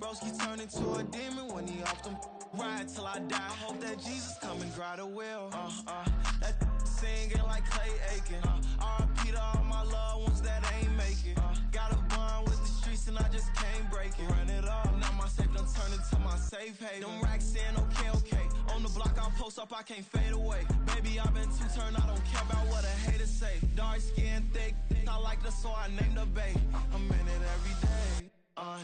broski turn into a demon when he off them. Ride till I die. I hope that Jesus come and grab the wheel. That singing like Clay Aiken. R.I.P. to all my loved ones that ain't make it. Got a bond with the streets and I just can't break it. Run it up, now my safe done turn into my safe haven. Them racks in, okay. On the block I post up, I can't fade away. Baby, I've been too turned, I don't care about what a hater say. Dark skin, thick, I like the so I named the bay. I'm in it every day.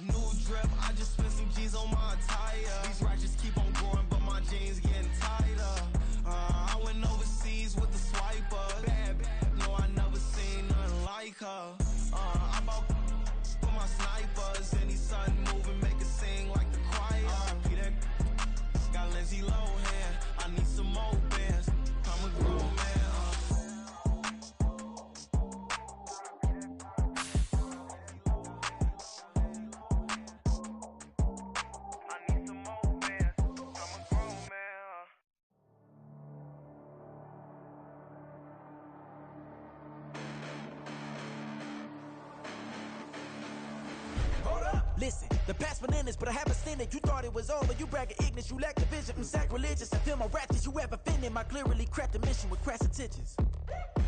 New drip, I just spent some G's on my attire. These ratchets keep on growing, but my jeans getting tighter. I went overseas with the swiper. Bad, no, I never seen nothing like her. I bought for my snipers. Any sudden moving, make it sing like the choir. R.I.P. that got Lindsay Lohan. I need some more bands. I'm a grown man. Listen, the past bananas, but I haven't seen it. You thought it was over, you bragging ignorance, you lack the vision. I'm sacrilegious, I feel my ratchets, you have offended my clearly crafted mission with crass intentions.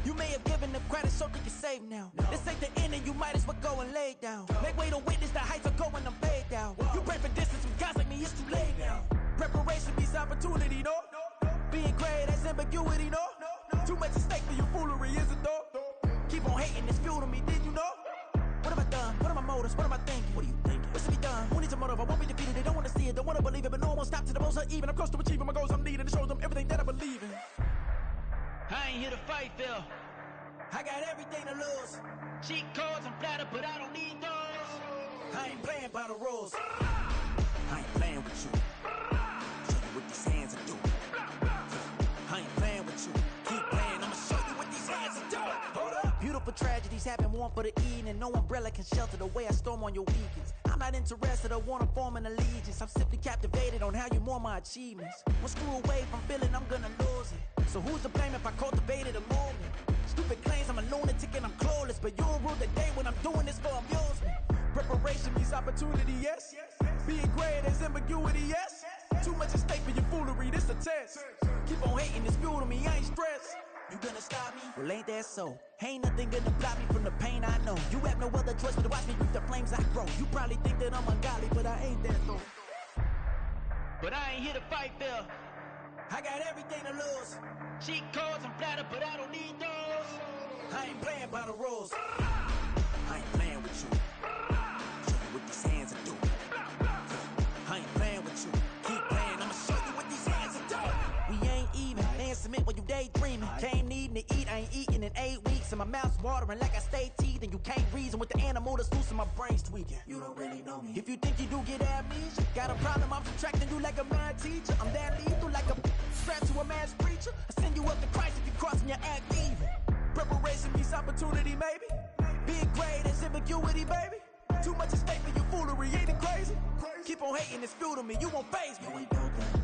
You may have given them credit so they can save now. This ain't the end and you might as well go and lay down. Make way to witness the heights are going, I'm paid down. You pray for distance with guys like me, it's too late now. Preparation means opportunity, no? Being great, that's ambiguity, no? Too much at stake for your foolery, is it though? Keep on hating, it's fuel to me, did you know? What have I done? What are my motives? What am I thinking? What are you thinking? What's to be done? Who needs a motive? I won't be defeated. They don't want to see it, don't want to believe it, but no one won't stop to the most even. I'm close to achieving my goals. I'm needing to show them everything that I believe in. I ain't here to fight, Phil. I got everything to lose. Cheat codes, I'm flattered, but I don't need those. I ain't playing by the rules. I ain't playing with you. Show you what these hands are doing. I ain't playing with you. Keep playing, I'ma show you what these hands are doing. Hold up. Beautiful tragedies happen, one for the eating, and no umbrella can shelter the way I storm on your weekends. I'm not interested, I wanna form an allegiance. I'm simply captivated on how you mourn my achievements. One screw away from feeling I'm gonna lose it. So who's to blame if I cultivated a movement? Stupid claims I'm a lunatic and I'm clueless, but you'll rule the day when I'm doing this for amusement. Preparation means opportunity, yes. Being great is ambiguity, yes. Too much at stake for your foolery, this a test. Keep on hating, it's fuel to me, I ain't stressed. You gonna stop me? Well, ain't that so? Ain't nothing gonna block me from the pain I know. You have no other choice but to watch me reap the flames I grow. You probably think that I'm ungodly, but I ain't that though. But I ain't here to fight, Phil. I got everything to lose. Cheat codes, I'm flattered, but I don't need those. I ain't playing by the rules. I ain't playing with you. Show you what these hands are doing. I ain't playing with you. Keep playing, I'ma show you what these hands are doing. We ain't even. They ain't submit when you daydreaming. Came needing to eat, I ain't eating in 8 weeks. And my mouth's watering like I stay teething. You can't reason with the animal that's loose and my brain's tweaking. You don't really know me. If you think you do get amnesia, got a problem, I'm subtracting you like a mad teacher. I'm that lethal like a strapped to a mass preacher. I send you up to Christ if you crossing your act even. Preparation means opportunity, maybe. Being great is ambiguity, baby. Too much at stake for your foolery, ain't it crazy? Keep on hating, it's fuel to me, you won't faze me.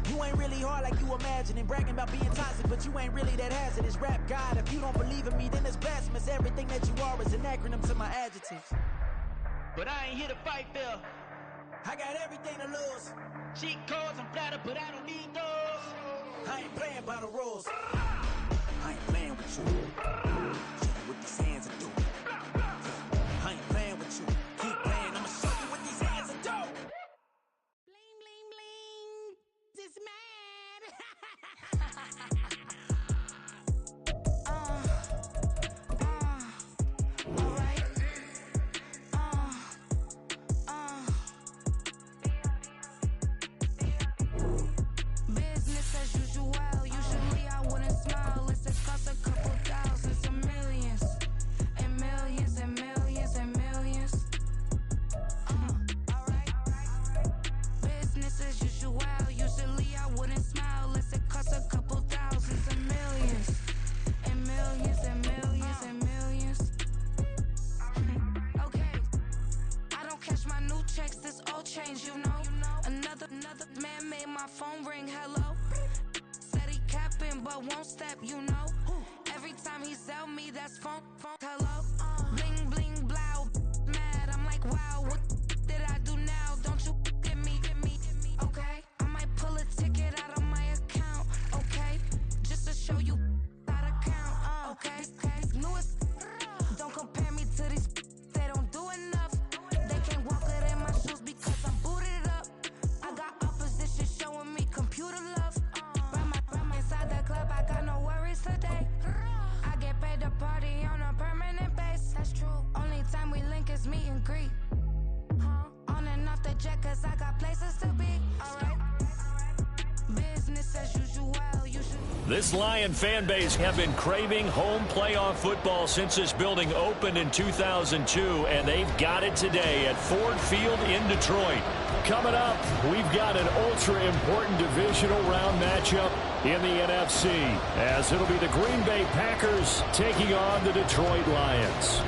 You ain't really hard like you imagine and bragging about being toxic, but you ain't really that hazardous. Rap God, if you don't believe in me, then it's blasphemous. Everything that you are is an acronym to my adjectives. But I ain't here to fight, Phil. I got everything to lose. Cheat codes, I'm flattered, but I don't need those. I ain't playing by the rules. I ain't playing with you. Show you what these hands are doing. I ain't playing with you. Keep playing, I'ma show you what these hands are doing. Bling, bling, bling. This mad. Alright. Business as usual. Usually I wouldn't smile. It's cost a couple thousand, some millions. And millions and millions and millions. Alright. Business as usual. Usually I wouldn't smile. Unless it cost a couple thousand, some millions. And millions and millions and millions. Okay. I don't cash my new checks, this old change, you know. Another man made my phone ring, hello. Said he capping, but won't step, you know. Every time he sell me, that's phone, hello. Bling, bling, blow, mad, I'm like, wow, what did I do now? Don't you get me cause I got places to be. Alright. Business as usual. This Lion fan base have been craving home playoff football since this building opened in 2002, and they've got it today at Ford Field in Detroit. Coming up, we've got an ultra-important divisional round matchup in the NFC, as it'll be the Green Bay Packers taking on the Detroit Lions.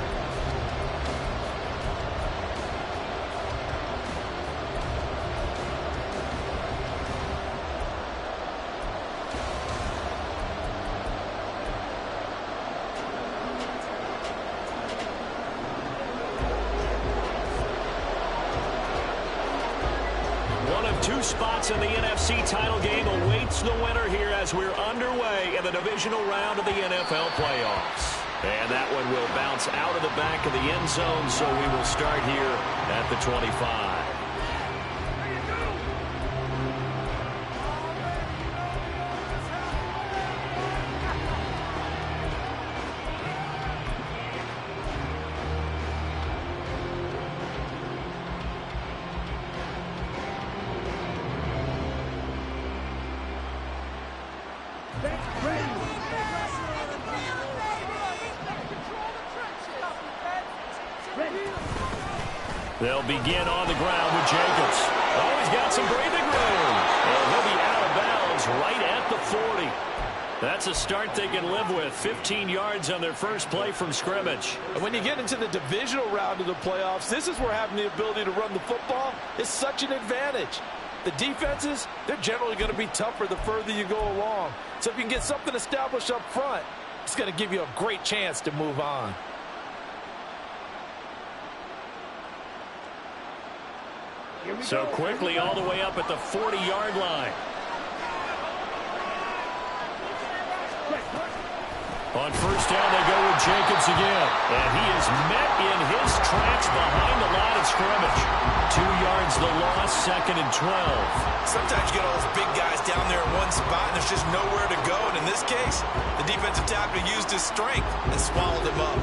Two spots in the NFC title game awaits the winner here as we're underway in the divisional round of the NFL playoffs. And that one will bounce out of the back of the end zone, so we will start here at the 25. They'll begin on the ground with Jacobs. Oh, he's got some breathing room. And he'll be out of bounds right at the 40. That's a start they can live with. 15 yards on their first play from scrimmage. And when you get into the divisional round of the playoffs, this is where having the ability to run the football is such an advantage. The defenses, they're generally going to be tougher the further you go along. So if you can get something established up front, it's going to give you a great chance to move on. So quickly all the way up at the 40-yard line. On first down, they go with Jacobs again. And he is met in his tracks behind the line of scrimmage. 2 yards the loss, 2nd and 12. Sometimes you get all those big guys down there in one spot, and there's just nowhere to go. And in this case, the defensive tackle used his strength and swallowed him up.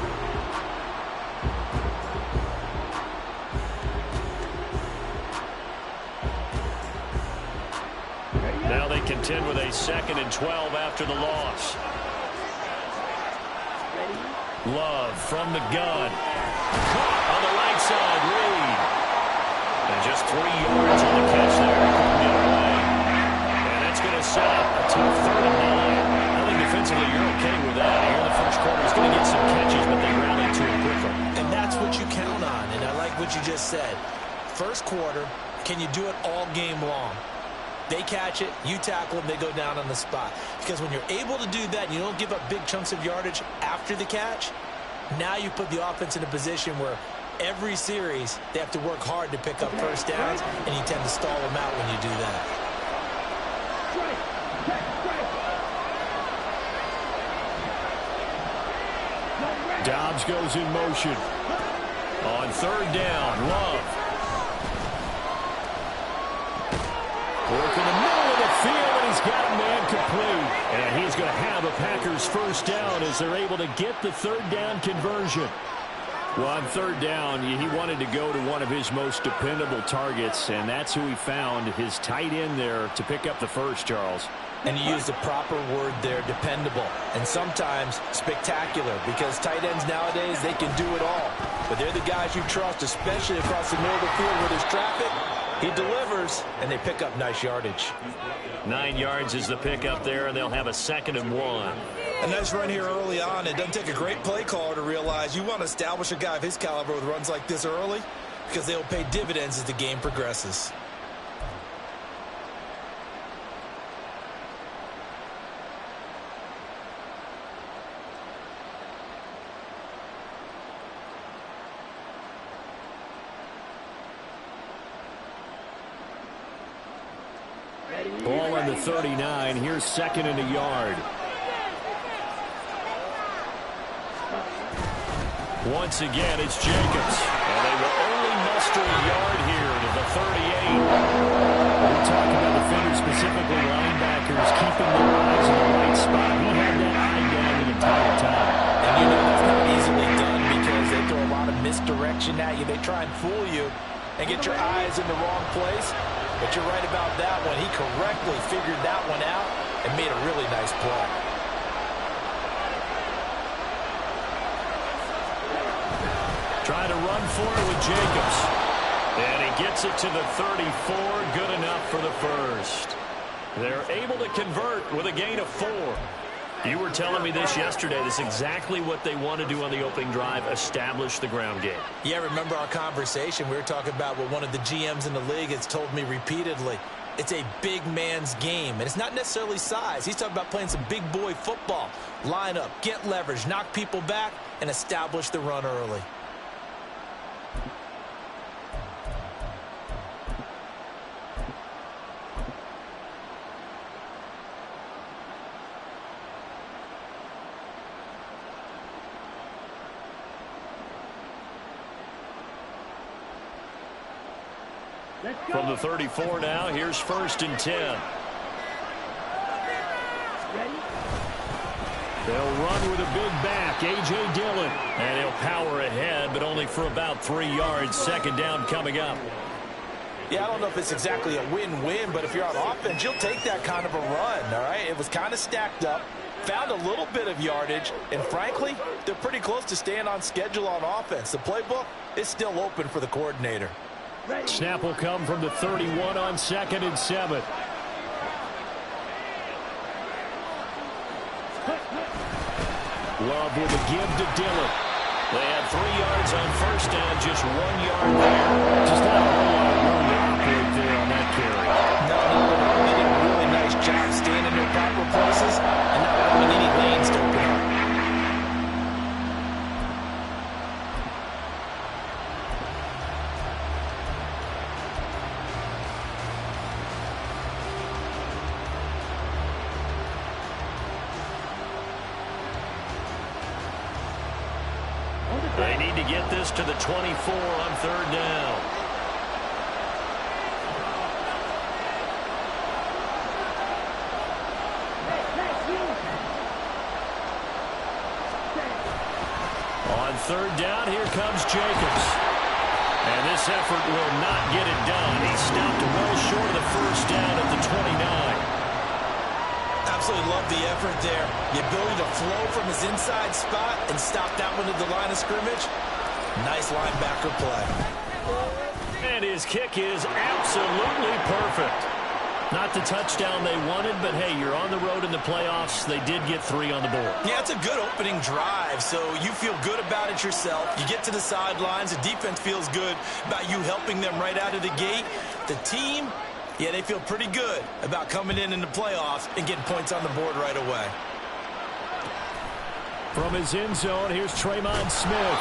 Now they contend with a 2nd and 12 after the loss. Love from the gun. Caught on the right side, Reed. And just 3 yards on the catch there. Get away. And that's going to set up a tough 3rd and 9. I think defensively you're okay with that. Here in the first quarter, he's going to get some catches, but they rallied to it quickly. And that's what you count on, and I like what you just said. First quarter, can you do it all game long? They catch it, you tackle them, they go down on the spot. Because when you're able to do that and you don't give up big chunks of yardage after the catch, now you put the offense in a position where every series they have to work hard to pick up first downs, and you tend to stall them out when you do that. Dobbs goes in motion. On 3rd down, Love. Work in the middle of the field, and he's got a man complete. And he's going to have a Packers first down as they're able to get the 3rd down conversion. Well, on 3rd down, he wanted to go to one of his most dependable targets, and that's who he found, his tight end there, to pick up the first, Charles. And you use the proper word there, dependable. And sometimes spectacular, because tight ends nowadays, they can do it all. But they're the guys you trust, especially across the middle of the field where there's traffic. He delivers, and they pick up nice yardage. 9 yards is the pickup there, and they'll have a 2nd and 1. A nice run here early on. It doesn't take a great play caller to realize you want to establish a guy of his caliber with runs like this early, because they'll pay dividends as the game progresses. Ball on the 39. Here's 2nd and a yard. Once again, it's Jacobs. And they will only muster a yard here to the 38. We're talking about defenders, specifically linebackers, keeping their eyes in the right spot. He had that eye down the entire time. And you know that's not easily done because they throw a lot of misdirection at you. They try and fool you. and get your eyes in the wrong place. But you're right about that one. He correctly figured that one out and made a really nice play. Trying to run for it with Jacobs. And he gets it to the 34. Good enough for the first. They're able to convert with a gain of 4. You were telling me this yesterday. This is exactly what they want to do on the opening drive, establish the ground game. Yeah, remember our conversation. We were talking about what one of the GMs in the league has told me repeatedly. It's a big man's game, and it's not necessarily size. He's talking about playing some big boy football. Line up, get leverage, knock people back, and establish the run early. From the 34 now, here's 1st and 10. They'll run with a big back, A.J. Dillon. And he'll power ahead, but only for about 3 yards. 2nd down coming up. Yeah, I don't know if it's exactly a win-win, but if you're on offense, you'll take that kind of a run, all right? It was kind of stacked up, found a little bit of yardage, and frankly, they're pretty close to staying on schedule on offense. The playbook is still open for the coordinator. Snap will come from the 31 on 2nd and 7. Love with a give to Dillon. They had 3 yards on 1st down, just 1 yard there. Just not a whole lot of room to operate there on that carry. No, they did a really nice job staying in their proper places and not allowing any lanes to open up. They need to get this to the 24 on 3rd down. On 3rd down, here comes Jacobs. And this effort will not get it done. He stopped well short of the 1st down at the 29. Absolutely love the effort there. The ability to flow from his inside spot and stop that one at the line of scrimmage. Nice linebacker play. And his kick is absolutely perfect. Not the touchdown they wanted, but hey, you're on the road in the playoffs. They did get 3 on the board. Yeah, it's a good opening drive, so you feel good about it yourself. You get to the sidelines. The defense feels good about you helping them right out of the gate. The team, yeah, they feel pretty good about coming in the playoffs and getting points on the board right away. From his end zone, here's Tremon Smith.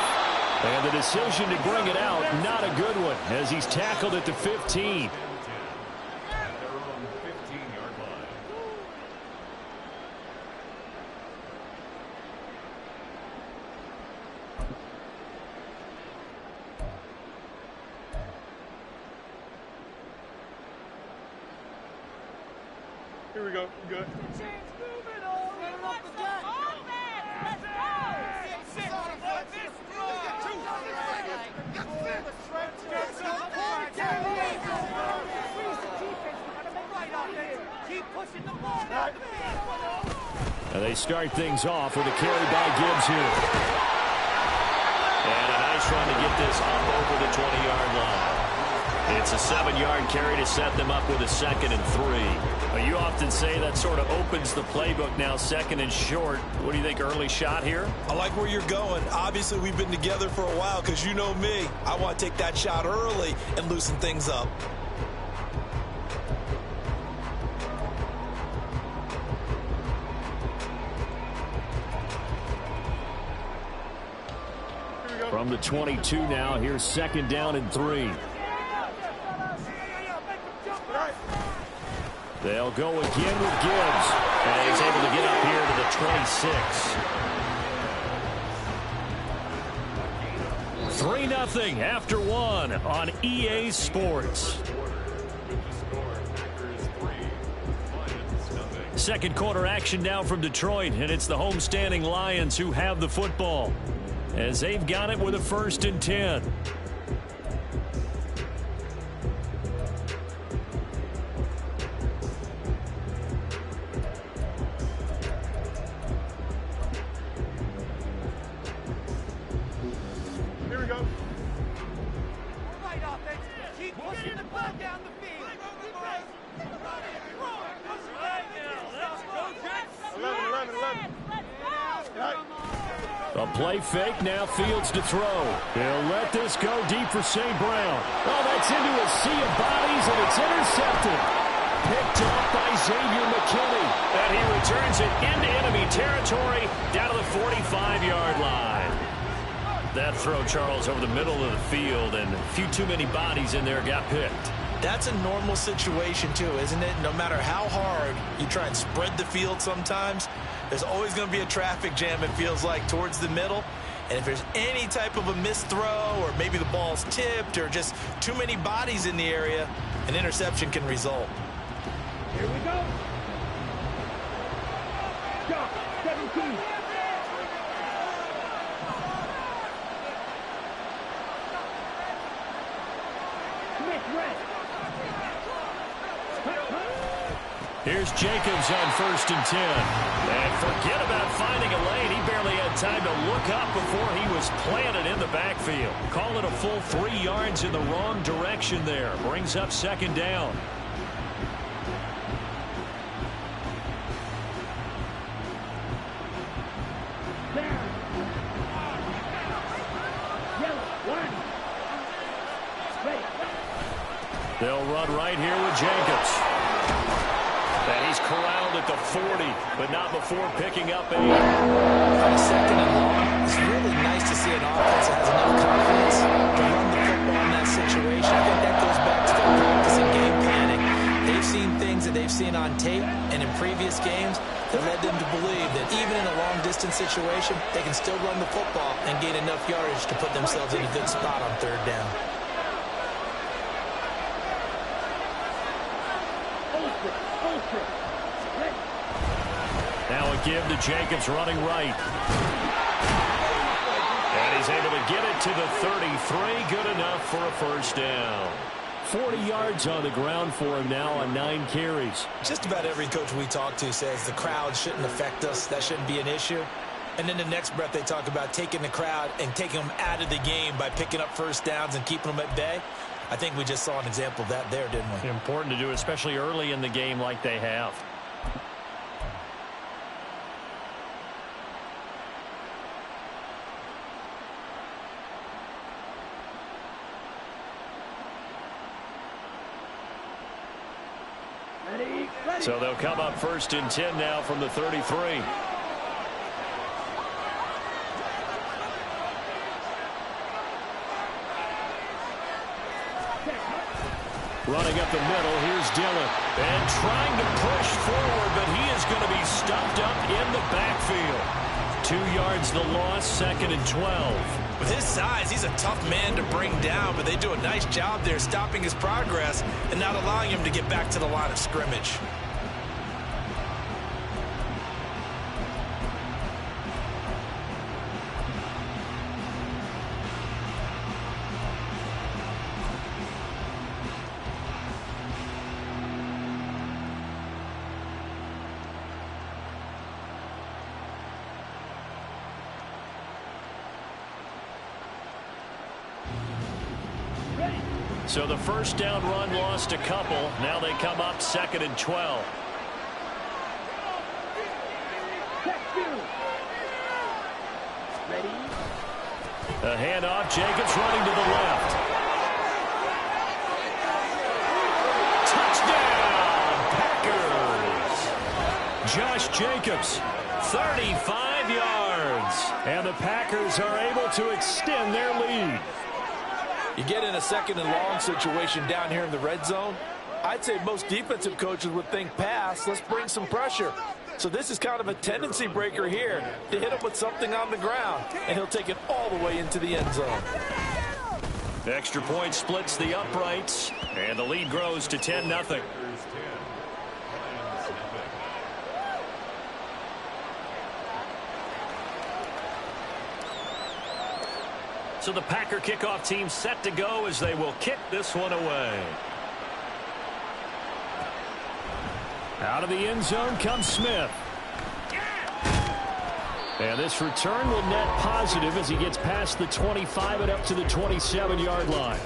And the decision to bring it out, not a good one, as he's tackled at the 15. Here we go. Good. And they start things off with a carry by Gibbs here. And a nice run to get this up over the 20-yard line. It's a 7-yard carry to set them up with a 2nd and 3. But you often say that sort of opens the playbook now, 2nd and short. What do you think, early shot here? I like where you're going. Obviously, we've been together for a while because you know me. I want to take that shot early and loosen things up. From the 22 now, here's 2nd down and 3. They'll go again with Gibbs. And he's able to get up here to the 26. 3-0 after 1 on EA Sports. Second quarter action now from Detroit, and it's the homestanding Lions who have the football, as they've got it with a 1st and 10. A play fake, now Fields to throw. He'll let this go deep for St. Brown. Oh, that's into a sea of bodies, and it's intercepted. Picked up by Xavier McKinney. And he returns it into enemy territory down to the 45-yard line. That throw, Charles, over the middle of the field, and a few too many bodies in there got picked. That's a normal situation, too, isn't it? No matter how hard you try and spread the field sometimes, there's always going to be a traffic jam, it feels like, towards the middle. And if there's any type of a missed throw or maybe the ball's tipped or just too many bodies in the area, an interception can result. Here we go. Jump, 17. Smith, red. Here's Jacobs on 1st and 10. And forget about finding a lane. He barely had time to look up before he was planted in the backfield. Call it a full 3 yards in the wrong direction there. Brings up 2nd down. They'll run right here with Jacobs. And he's corralled at the 40, but not before picking up a... On 2nd and long, it's really nice to see an offense that has enough confidence to run the football in that situation. I think that goes back to their practice and game planning. They've seen things that they've seen on tape and in previous games that led them to believe that even in a long-distance situation, they can still run the football and gain enough yardage to put themselves in a good spot on 3rd down. Now a give to Jacobs running right. And he's able to get it to the 33. Good enough for a 1st down. 40 yards on the ground for him now on 9 carries. Just about every coach we talk to says the crowd shouldn't affect us. That shouldn't be an issue. And then the next breath they talk about taking the crowd and taking them out of the game by picking up 1st downs and keeping them at bay. I think we just saw an example of that there, didn't we? Important to do, especially early in the game like they have. So they'll come up 1st and 10 now from the 33. Running up the middle, here's Dillon. And trying to push forward, but he is going to be stuffed up in the backfield. 2 yards the loss, 2nd and 12. With his size, he's a tough man to bring down, but they do a nice job there stopping his progress and not allowing him to get back to the line of scrimmage. So the 1st down run lost a couple. Now they come up 2nd and 12. A handoff. Jacobs running to the left. Touchdown, Packers. Josh Jacobs, 35 yards. And the Packers are able to extend their lead. You get in a 2nd and long situation down here in the red zone. I'd say most defensive coaches would think pass. Let's bring some pressure. So this is kind of a tendency breaker here to hit him with something on the ground, and he'll take it all the way into the end zone. Extra point splits the uprights, and the lead grows to 10-0. So the Packer kickoff team set to go as they will kick this one away. Out of the end zone comes Smith. And this return will net positive as he gets past the 25 and up to the 27-yard line.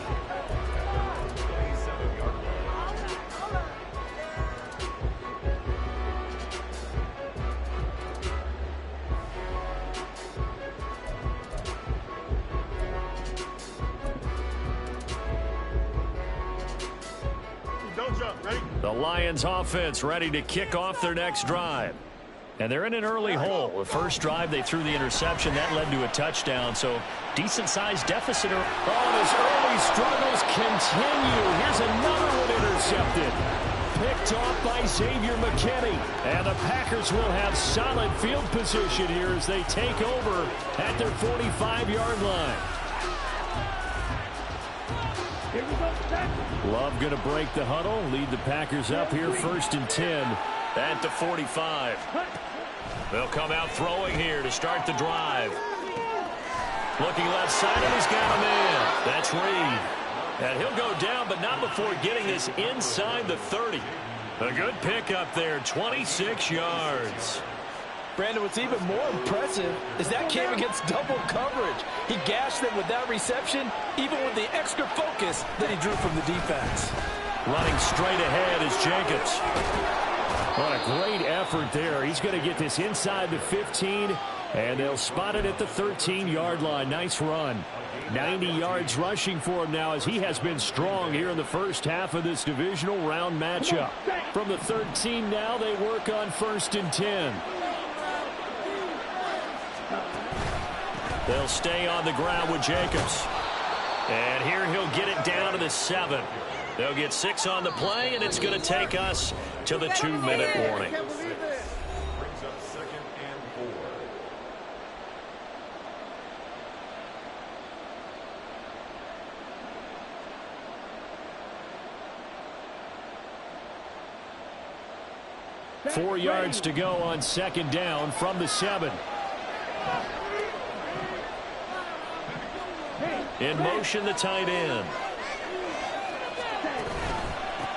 The Lions offense ready to kick off their next drive. And they're in an early hole. The first drive, they threw the interception. That led to a touchdown. So, decent-sized deficit. Oh, his early struggles continue. Here's another one intercepted. Picked off by Xavier McKinney. And the Packers will have solid field position here as they take over at their 45-yard line. Love going to break the huddle, lead the Packers up here 1st and 10 at the 45. They'll come out throwing here to start the drive. Looking left side, and he's got a man. That's Reed. And he'll go down, but not before getting this inside the 30. A good pickup there, 26 yards. Brandon, what's even more impressive is that came against double coverage. He gashed them with that reception, even with the extra focus that he drew from the defense. Running straight ahead is Jacobs. What a great effort there. He's going to get this inside the 15, and they'll spot it at the 13-yard line. Nice run. 90 yards rushing for him now as he has been strong here in the first half of this divisional round matchup. From the 13 now, they work on 1st and 10. They'll stay on the ground with Jacobs. And here he'll get it down to the 7. They'll get 6 on the play, and it's going to take us to the 2-minute warning. Brings up 2nd and 4. 4 yards to go on 2nd down from the 7. In motion, the tight end.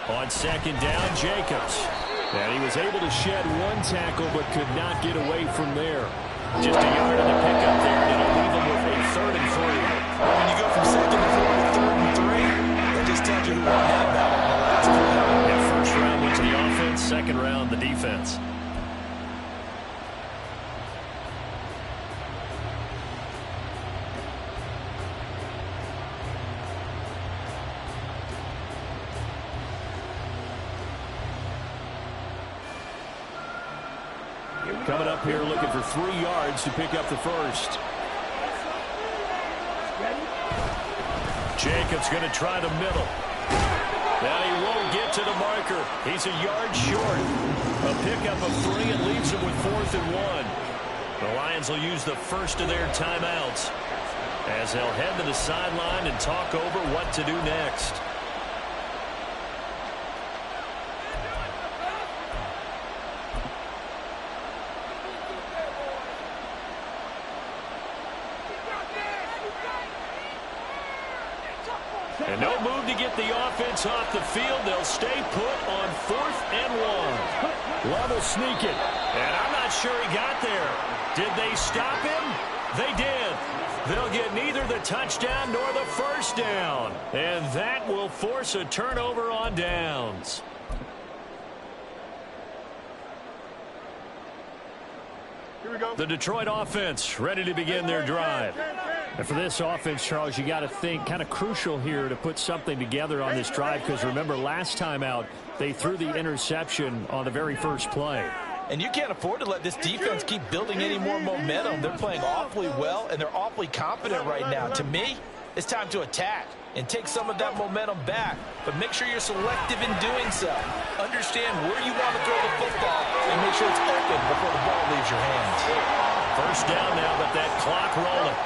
On 2nd down, Jacobs. And he was able to shed 1 tackle but could not get away from there. Just a yard on the pickup there, and it'll leave him with a 3rd and 3. Well, when you go from 2nd to 4 to 3rd and 3, that just tells you who won that battle in the last play. Yeah, 1st round went to the offense, 2nd round the defense. Coming up here looking for 3 yards to pick up the 1st. Jacobs going to try the middle. Now he won't get to the marker. He's a yard short. A pickup of 3 and leaves him with 4th and 1. The Lions will use the first of their timeouts as they'll head to the sideline and talk over what to do next. And no move to get the offense off the field. They'll stay put on 4th and 1. Love will sneak it. And I'm not sure he got there. Did they stop him? They did. They'll get neither the touchdown nor the 1st down. And that will force a turnover on downs. Here we go. The Detroit offense ready to begin their drive. And for this offense, Charles, you got to think kind of crucial here to put something together on this drive because remember last time out they threw the interception on the very first play. And you can't afford to let this defense keep building any more momentum. They're playing awfully well, and they're awfully confident right now. To me, it's time to attack and take some of that momentum back. But make sure you're selective in doing so. Understand where you want to throw the football and make sure it's open before the ball leaves your hands. 1st down now, but that clock rolling.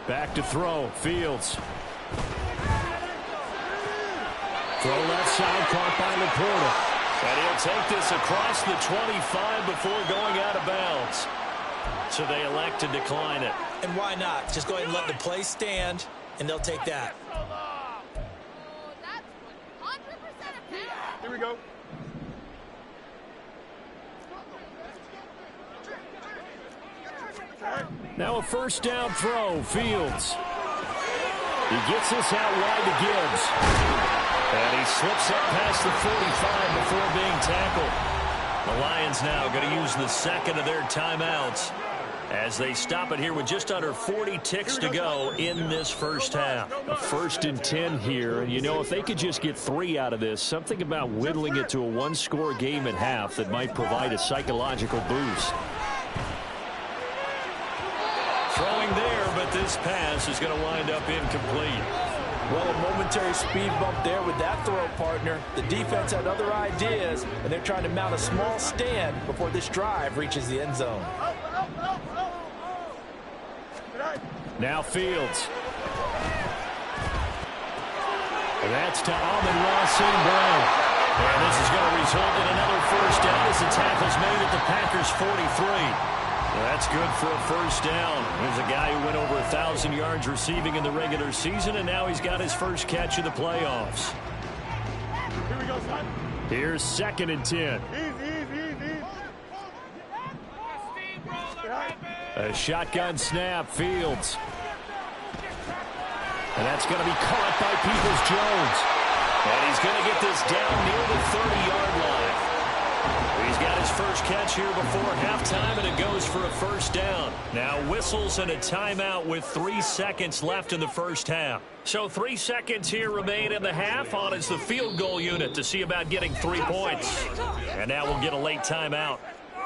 Back to throw, Fields. Throw left side, caught by Laporta. And he'll take this across the 25 before going out of bounds. So they elect to decline it. And why not? Just go ahead and let the play stand, and they'll take that. Here we go. Now a 1st down throw, Fields. He gets this out wide to Gibbs. And he slips up past the 45 before being tackled. The Lions now going to use the second of their timeouts as they stop it here with just under 40 ticks to go in this first half. A 1st and 10 here, and you know, if they could just get 3 out of this, something about whittling it to a 1-score game at half that might provide a psychological boost. Throwing there, but this pass is going to wind up incomplete. Well, a momentary speed bump there with that throw, partner. The defense had other ideas, and they're trying to mount a small stand before this drive reaches the end zone. Now Fields. And that's to Amon-Ra St. Brown. And this is going to result in another first down as the tackle's made at the Packers' 43. Well, that's good for a first down. There's a guy who went over 1,000 yards receiving in the regular season, and now he's got his first catch in the playoffs. Here we go, son. Here's 2nd and 10. A shotgun snap, Fields. And that's going to be caught by Peoples-Jones. And he's going to get this down near the 30-yard line. He's got his first catch here before halftime, and it goes for a first down. Now whistles and a timeout with 3 seconds left in the first half. So 3 seconds here remain in the half. On is the field goal unit to see about getting 3 points. And now we'll get a late timeout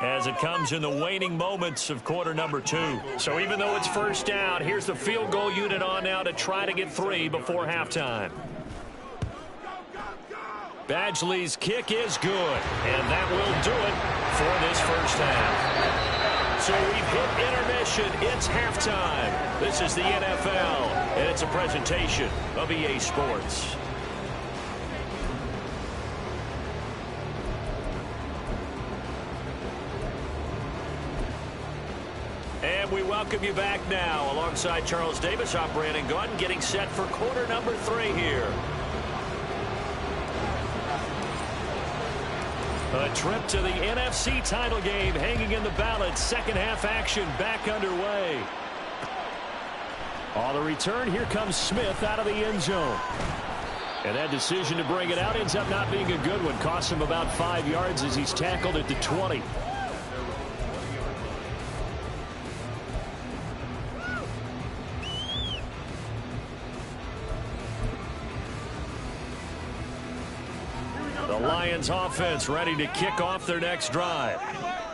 as it comes in the waning moments of quarter number 2. So even though it's first down, here's the field goal unit on now to try to get 3 before halftime. Badgley's kick is good, and that will do it for this first half. So we've hit intermission. It's halftime. This is the NFL, and it's a presentation of EA Sports. And we welcome you back now alongside Charles Davis. I'm Brandon Gaudin getting set for quarter number 3 here. A trip to the NFC title game hanging in the balance. Second half action back underway. On the return, here comes Smith out of the end zone. And that decision to bring it out ends up not being a good one. Costs him about 5 yards as he's tackled at the 20. The Lions offense ready to kick off their next drive.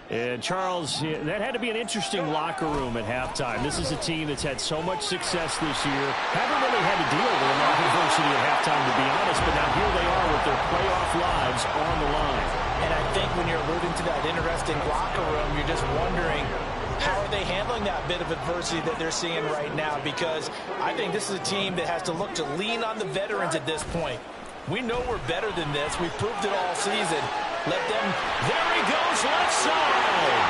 And Charles, that had to be an interesting locker room at halftime. This is a team that's had so much success this year. Haven't really had to deal with a lot of adversity at halftime, to be honest, but now here they are with their playoff lives on the line. And I think when you're alluding to that interesting locker room, you're just wondering, how are they handling that bit of adversity that they're seeing right now? Because I think this is a team that has to look to lean on the veterans at this point. We know we're better than this. We've proved it all season. Let them. There he goes, left side.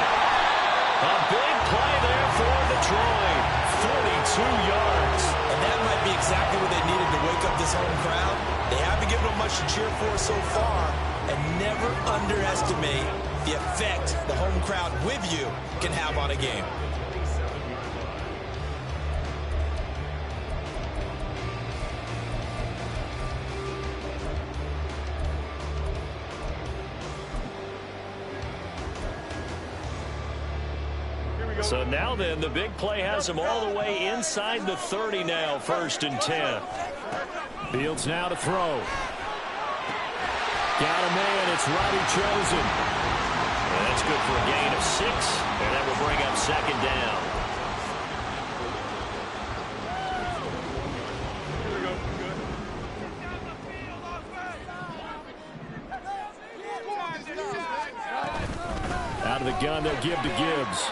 A big play there for Detroit. 42 yards. And that might be exactly what they needed to wake up this home crowd. They haven't given them much to cheer for so far. And never underestimate the effect the home crowd with you can have on a game. So now then, the big play has him all the way inside the 30 now, 1st and 10. Fields now to throw. Got a man, it's Robbie Chosen. And that's good for a gain of 6, and that will bring up 2nd down. Out of the gun, they'll give to Gibbs.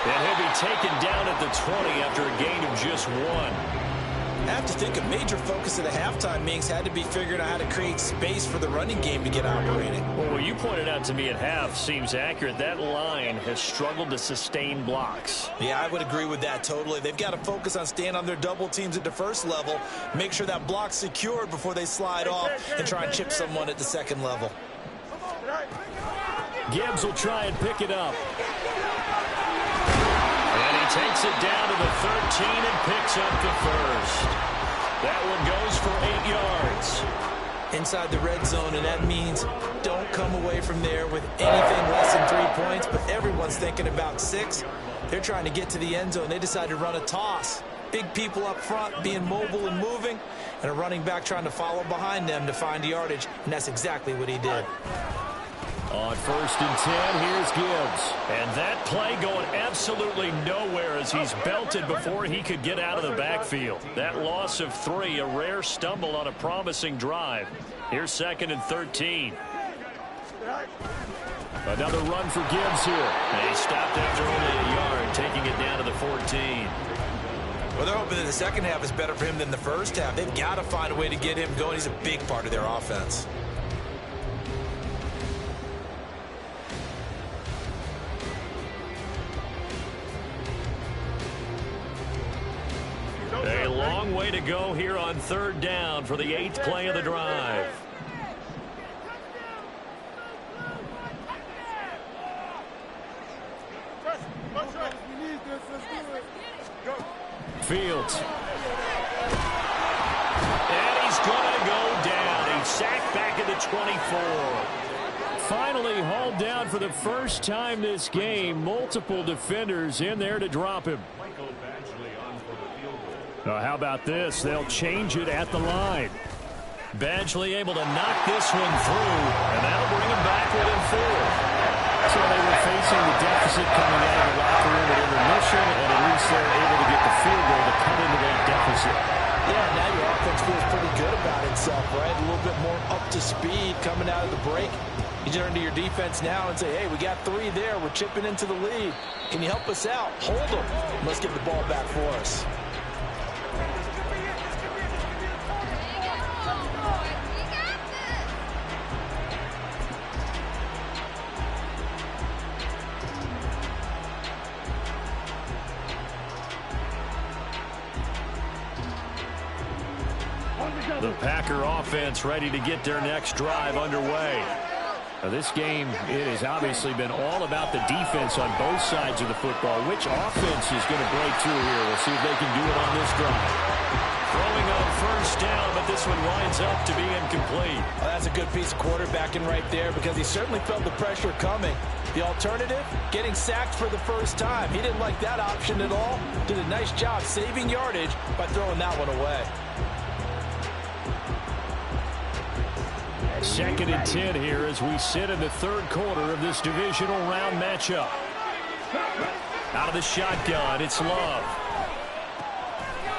And he'll be taken down at the 20 after a gain of just 1. I have to think a major focus of the halftime Minks had to be figuring out how to create space for the running game to get operating. Well, what you pointed out to me at half seems accurate. That line has struggled to sustain blocks. Yeah, I would agree with that totally. They've got to focus on staying on their double teams at the first level, make sure that block's secured before they slide off and try and chip someone at the second level. Gibbs will try and pick it up. And he takes it down to the 13 and picks up the first. That one goes for 8 yards. Inside the red zone, and that means don't come away from there with anything less than 3 points, but everyone's thinking about 6. They're trying to get to the end zone. They decided to run a toss. Big people up front being mobile and moving, and a running back trying to follow behind them to find yardage, and that's exactly what he did. On 1st and 10, here's Gibbs. And that play going absolutely nowhere as he's belted before he could get out of the backfield. That loss of 3, a rare stumble on a promising drive. Here's 2nd and 13. Another run for Gibbs here. And he stopped after only a yard, taking it down to the 14. Well, they're hoping that the second half is better for him than the first half. They've got to find a way to get him going. He's a big part of their offense. A long way to go here on 3rd down for the 8th play of the drive. Fields. And he's going to go down. He's sacked back at the 24. Finally hauled down for the first time this game. Multiple defenders in there to drop him. Now, how about this? They'll change it at the line. Badgley able to knock this one through, and that'll bring him back within 4. So they were facing the deficit coming out of the locker room at intermission, and at least they're able to get the field goal to cut into that deficit. Yeah, now your offense feels pretty good about itself, right? A little bit more up to speed coming out of the break. You turn to your defense now and say, hey, we got 3 there. We're chipping into the lead. Can you help us out? Hold them. Let's get the ball back for us. The Packer offense ready to get their next drive underway. Now, this game, it has obviously been all about the defense on both sides of the football. Which offense is going to break through here? We'll see if they can do it on this drive. Throwing on 1st down, but this one winds up to be incomplete. Well, that's a good piece of quarterbacking right there because he certainly felt the pressure coming. The alternative, getting sacked for the first time. He didn't like that option at all. Did a nice job saving yardage by throwing that one away. 2nd and 10 here as we sit in the 3rd quarter of this divisional round matchup. Out of the shotgun, it's Love.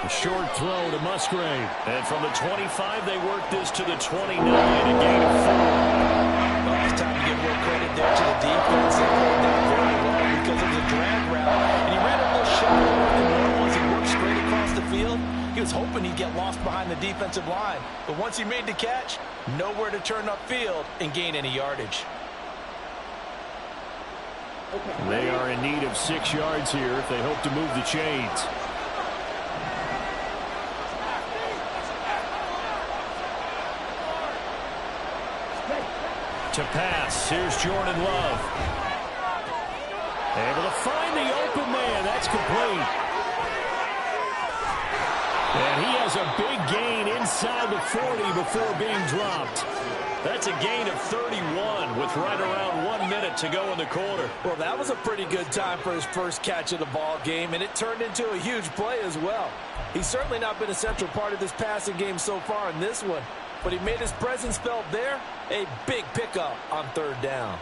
A short throw to Musgrave. And from the 25, they work this to the 29, a gain of 4. Well, it's time to give more credit there to the defense. They played that very well because it was a drag route. And he ran a little shallower than normal as he worked straight across the field. He was hoping he'd get lost behind the defensive line. But once he made the catch, nowhere to turn upfield and gain any yardage. They are in need of 6 yards here if they hope to move the chains. To pass, here's Jordan Love. Able to find the open man. That's complete. And he has a big gain inside the 40 before being dropped. That's a gain of 31 with right around 1 minute to go in the quarter. Well, that was a pretty good time for his first catch of the ball game, and it turned into a huge play as well. He's certainly not been a central part of this passing game so far in this one, but he made his presence felt there. A big pickup on 3rd down.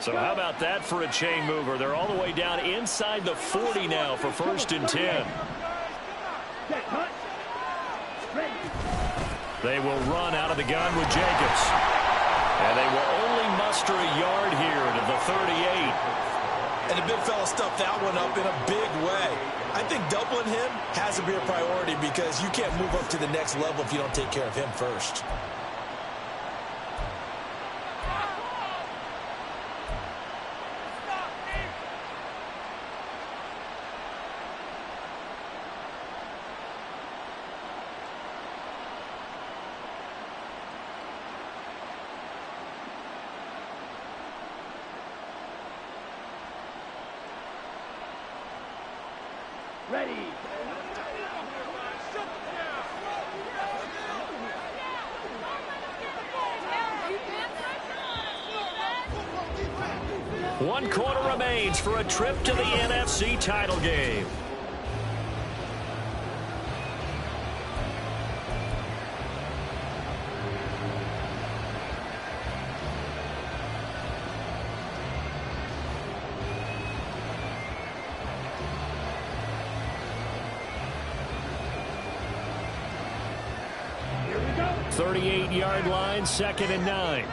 So how about that for a chain mover? They're all the way down inside the 40 now for 1st and 10. They will run out of the gun with Jacobs. And they will only muster a yard here to the 38. And the big fella stuffed that one up in a big way. I think doubling him has to be a priority because you can't move up to the next level if you don't take care of him first. 1 quarter remains for a trip to the NFC title game. Here we go. 38-yard line, 2nd and 9.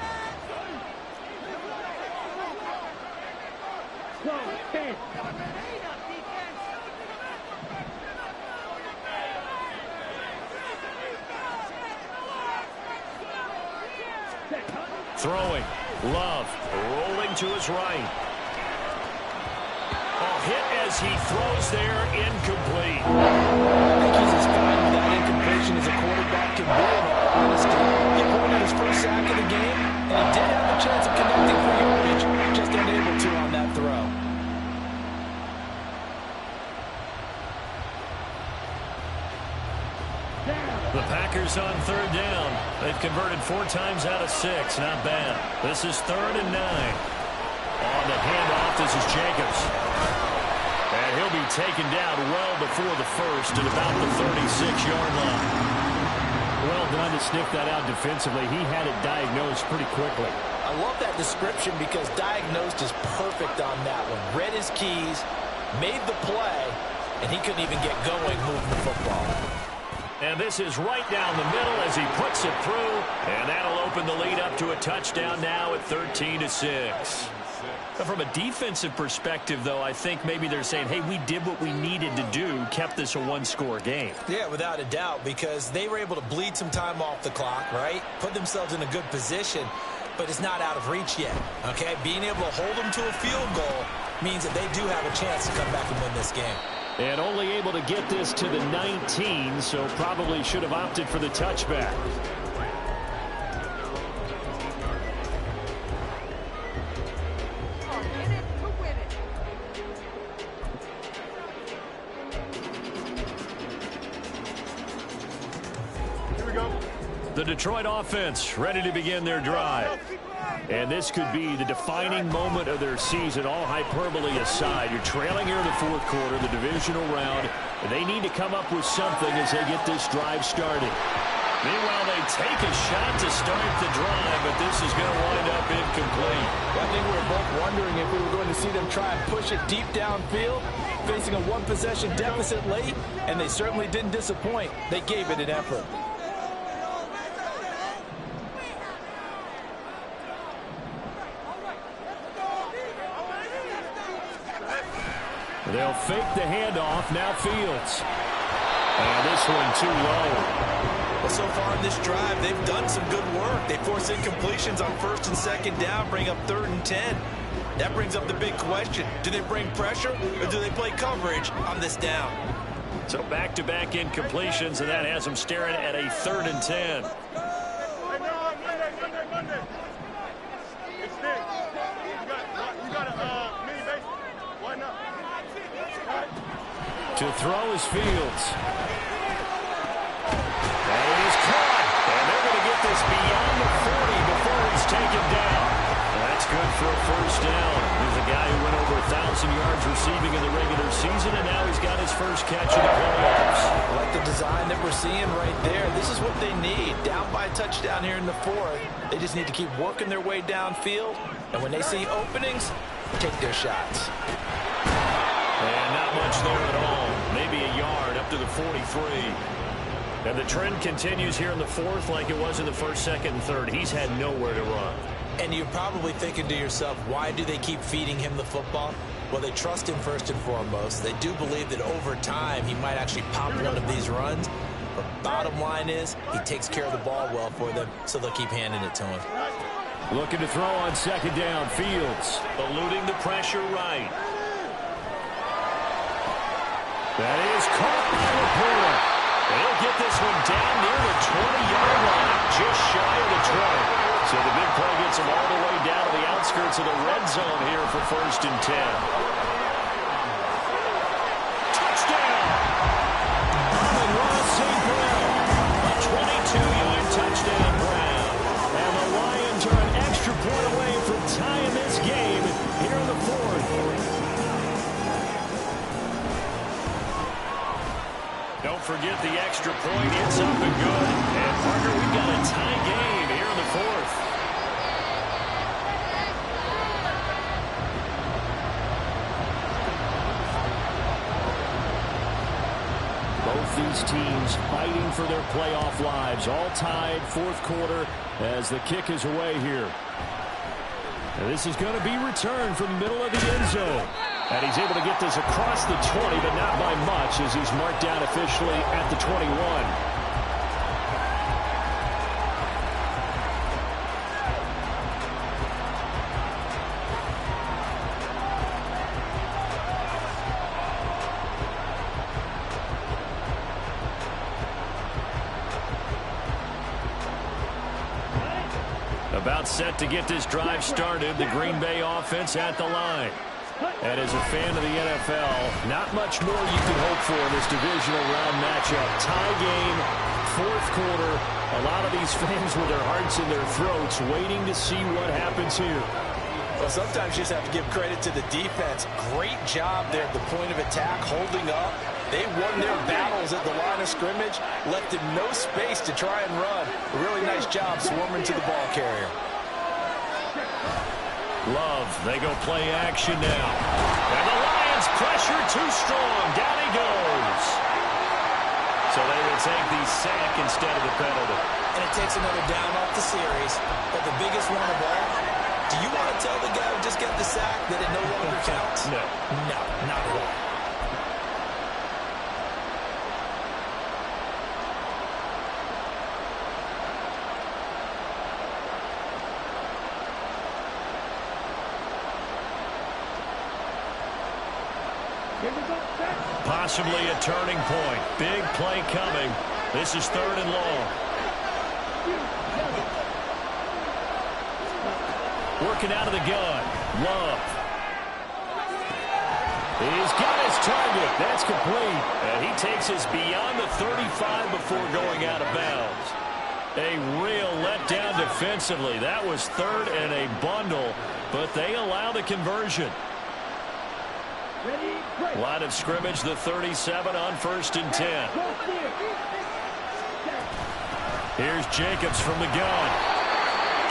Throwing. Love rolling to his right. Hit as he throws there, incomplete. I think he's as fine with that incompletion as a quarterback can be, in all honesty. He avoided his first sack of the game, and he did have a chance of connecting for yardage, just unable to on that throw. The Packers on 3rd down. They've converted 4 times out of 6. Not bad. This is 3rd and 9. On the handoff, this is Jacobs. And he'll be taken down well before the first at about the 36-yard line. Well done to sniff that out defensively. He had it diagnosed pretty quickly. I love that description because diagnosed is perfect on that one. Read his keys, made the play, and he couldn't even get going moving the football. And this is right down the middle as he puts it through. And that'll open the lead up to a touchdown now at 13-6. From a defensive perspective, though, I think maybe they're saying, hey, we did what we needed to do, kept this a 1-score game. Yeah, without a doubt, because they were able to bleed some time off the clock, right? Put themselves in a good position, but it's not out of reach yet, okay? Being able to hold them to a field goal means that they do have a chance to come back and win this game. And only able to get this to the 19, so probably should have opted for the touchback. The Detroit offense ready to begin their drive. And this could be the defining moment of their season, all hyperbole aside. You're trailing here in the 4th quarter, the divisional round. And they need to come up with something as they get this drive started. Meanwhile, they take a shot to start the drive, but this is going to wind up incomplete. I think we were both wondering if we were going to see them try and push it deep downfield, facing a 1-possession deficit late, and they certainly didn't disappoint. They gave it an effort. They'll fake the handoff. Now Fields. And this one too low. Well, so far in this drive, they've done some good work. They force incompletions on 1st and 2nd down, bring up 3rd and 10. That brings up the big question. Do they bring pressure or do they play coverage on this down? So back-to-back incompletions, and that has them staring at a 3rd and 10. Monday. It's big. You got a mini base. Why not? To throw is Fields. And it is caught. And they're going to get this beyond the 40 before it's taken down. That's good for a 1st down. He's a guy who went over 1,000 yards receiving in the regular season, and now he's got his first catch in the playoffs. I like the design that we're seeing right there. This is what they need. Down by a touchdown here in the 4th. They just need to keep working their way downfield, and when they see openings, take their shots. And not much there at all. Maybe a yard up to the 43. And the trend continues here in the 4th like it was in the 1st, 2nd, and 3rd. He's had nowhere to run. And you're probably thinking to yourself, why do they keep feeding him the football? Well, they trust him first and foremost. They do believe that over time he might actually pop one of these runs. But bottom line is he takes care of the ball well for them, so they'll keep handing it to him. Looking to throw on 2nd down. Fields. Eluding the pressure right. That is caught by LaPorta. They'll get this one down near the 20-yard line, just shy of the 20. So the big play gets them all the way down to the outskirts of the red zone here for 1st and 10. Touchdown! Amon-Ra St. Brown. A 22-yard touchdown, Brown. And the Lions are an extra point away from tying this game here in the forget the extra point. It's up and good. And, partner, we've got a tie game here in the fourth. Both these teams fighting for their playoff lives. All tied, fourth quarter, as the kick is away here. And this is going to be returned from the middle of the end zone. And he's able to get this across the 20, but not by much, as he's marked down officially at the 21. About set to get this drive started, the Green Bay offense at the line. And as a fan of the NFL, not much more you can hope for in this divisional round matchup. Tie game, fourth quarter. A lot of these fans with their hearts in their throats waiting to see what happens here. Well, sometimes you just have to give credit to the defense. Great job there at the point of attack, holding up. They won their battles at the line of scrimmage, left him no space to try and run. A really nice job swarming to the ball carrier. Love, they go play action now. And the Lions pressure too strong. Down he goes. So they will take the sack instead of the penalty. And it takes another down off the series. But the biggest one of all, do you want to tell the guy who just got the sack that it no longer counts? No. No, not at all. Possibly a turning point. Big play coming. This is 3rd and long. Working out of the gun. Love. He's got his target. That's complete. And he takes us beyond the 35 before going out of bounds. A real letdown defensively. That was 3rd and a bundle, but they allow the conversion. Line of scrimmage, the 37 on 1st and 10. Here's Jacobs from the gun.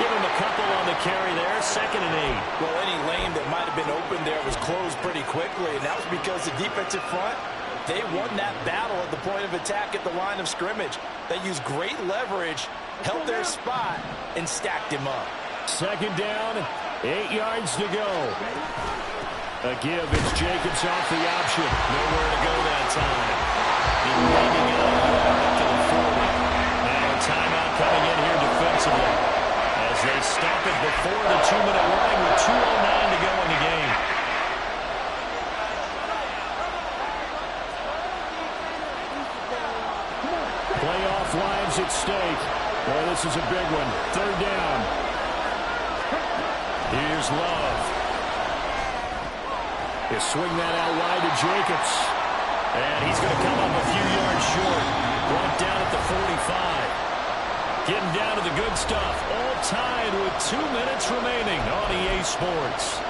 Give him a couple on the carry there. 2nd and 8. Well, any lane that might have been open there was closed pretty quickly, and that was because the defensive front, they won that battle at the point of attack at the line of scrimmage. They used great leverage, held their spot, and stacked him up. 2nd down, 8 yards to go. A give, it's Jacobs off the option. Nowhere to go that time. He's leaving it up to the 40. Now a timeout coming in here defensively as they stop it before the 2-minute warning with 2:09 to go in the game. Playoff lives at stake. Boy, this is a big one. 3rd down. Here's Love. They swing that out wide to Jacobs. And he's going to come up a few yards short. Brought down at the 45. Getting down to the good stuff. All tied with 2 minutes remaining on EA Sports.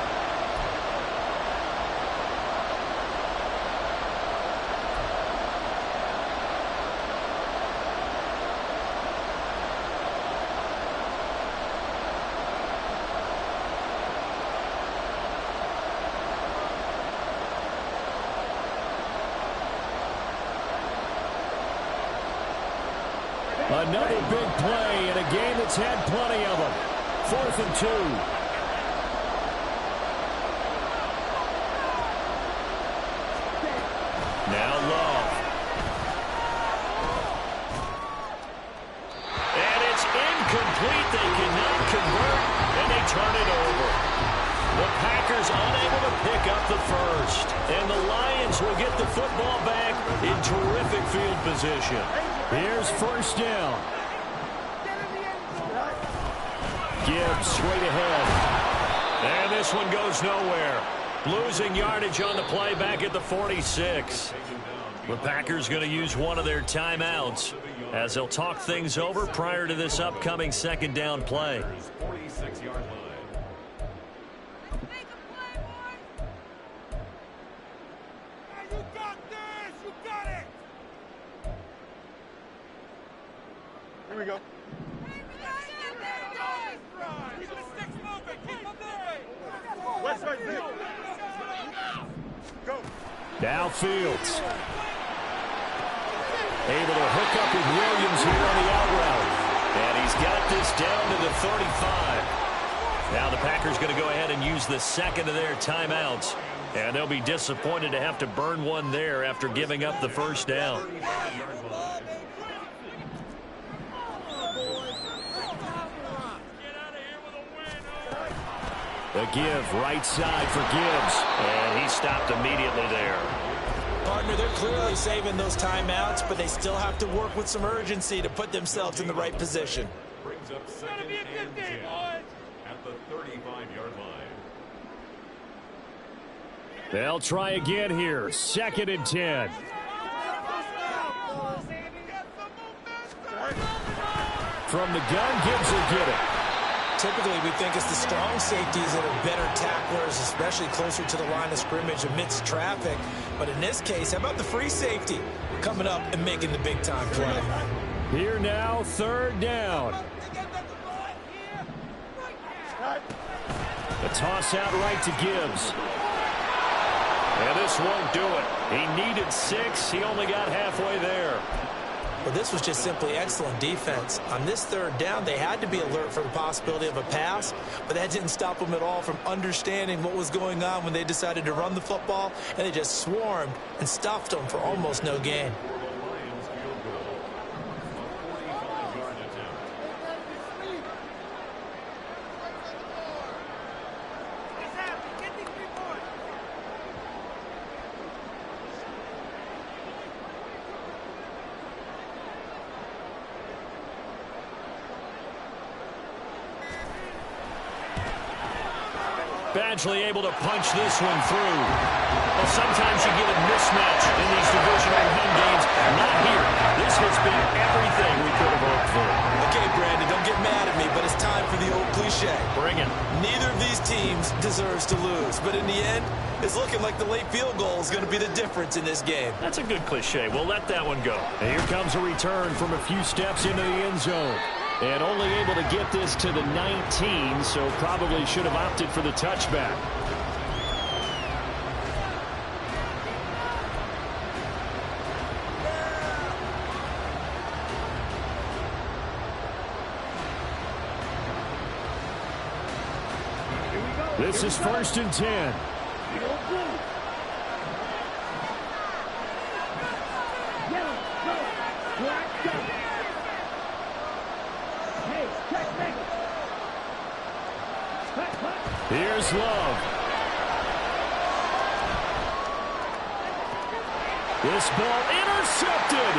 Another big play in a game that's had plenty of them. 4th and 2. Now Love. And it's incomplete. They cannot convert, and they turn it over. The Packers unable to pick up the first. And the Lions will get the football back in terrific field position. Here's 1st down. Gibbs straight ahead. And this one goes nowhere. Losing yardage on the play back at the 46. The Packers going to use one of their timeouts as they'll talk things over prior to this upcoming 2nd down play. we go. West side, Vic. Go. Now Fields. Able to hook up with Williams here on the out route. And he's got this down to the 35. Now the Packers going to go ahead and use the second of their timeouts. And they'll be disappointed to have to burn one there after giving up the first down. The give, right side for Gibbs. And he stopped immediately there. Partner, they're clearly saving those timeouts, but they still have to work with some urgency to put themselves in the right position. Brings up second and 10 at the 35-yard line. They'll try again here. 2nd and 10. From the gun, Gibbs will get it. Typically, we think it's the strong safeties that are better tacklers, especially closer to the line of scrimmage amidst traffic. But in this case, how about the free safety coming up and making the big-time play? Here now, 3rd down. The toss out right to Gibbs. And this won't do it. He needed 6. He only got halfway there. Well, this was just simply excellent defense. On this 3rd down, they had to be alert for the possibility of a pass, but that didn't stop them at all from understanding what was going on when they decided to run the football, and they just swarmed and stuffed them for almost no gain. Badgley able to punch this one through. Well, sometimes you get a mismatch in these divisional home games. Not here. This has been everything we could have hoped for. Okay, Brandon, don't get mad at me, but it's time for the old cliche. Bring it. Neither of these teams deserves to lose, but in the end, it's looking like the late field goal is going to be the difference in this game. That's a good cliche. We'll let that one go. And here comes a return from a few steps into the end zone. And only able to get this to the 19, so probably should have opted for the touchback. This is 1st and 10. Here's Love. This ball intercepted.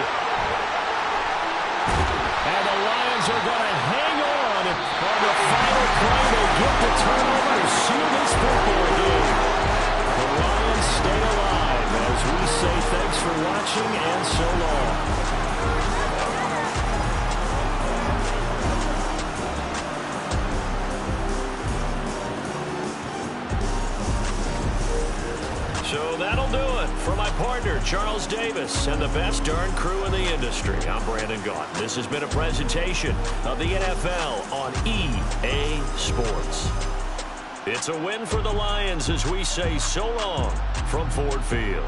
And the Lions are going to hang on the final play. They get the turnover to seal this football game. The Lions stay alive as we say thanks for watching and so long. So that'll do it for my partner, Charles Davis, and the best darn crew in the industry. I'm Brandon Gaudin. This has been a presentation of the NFL on EA Sports. It's a win for the Lions as we say so long from Ford Field.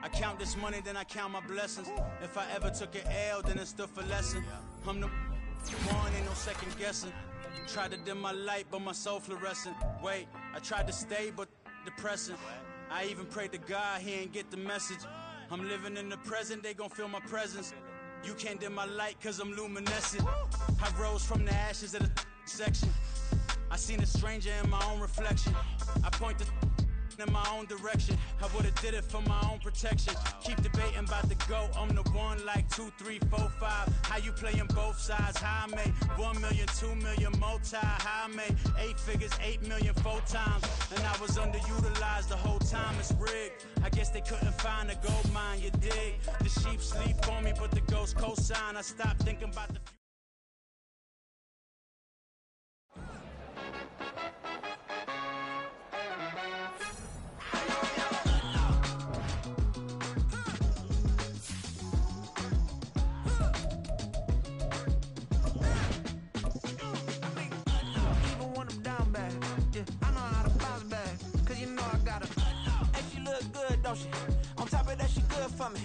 I count this money, then I count my blessings. If I ever took an L, then it stood for lesson. I'm the one, ain't no second guessing. Tried to dim my light, but my soul fluorescent. Wait, I tried to stay, but depressing. I even prayed to God, he ain't get the message. I'm living in the present, they gon' feel my presence. You can't dim my light cause I'm luminescent. I rose from the ashes of the section. I seen a stranger in my own reflection. I point the in my own direction. I would've did it for my own protection. Keep debating about the GOAT. I'm the one like 2, 3, 4, 5. How you playing both sides? How I made 1 million, 2 million, multi. How I made 8 figures, 8 million, 4 times. And I was underutilized the whole time. It's rigged. I guess they couldn't find a gold mine, you dig? The sheep sleep on me, but the ghost cosign. I stopped thinking about the don't she? On top of that, she good for me.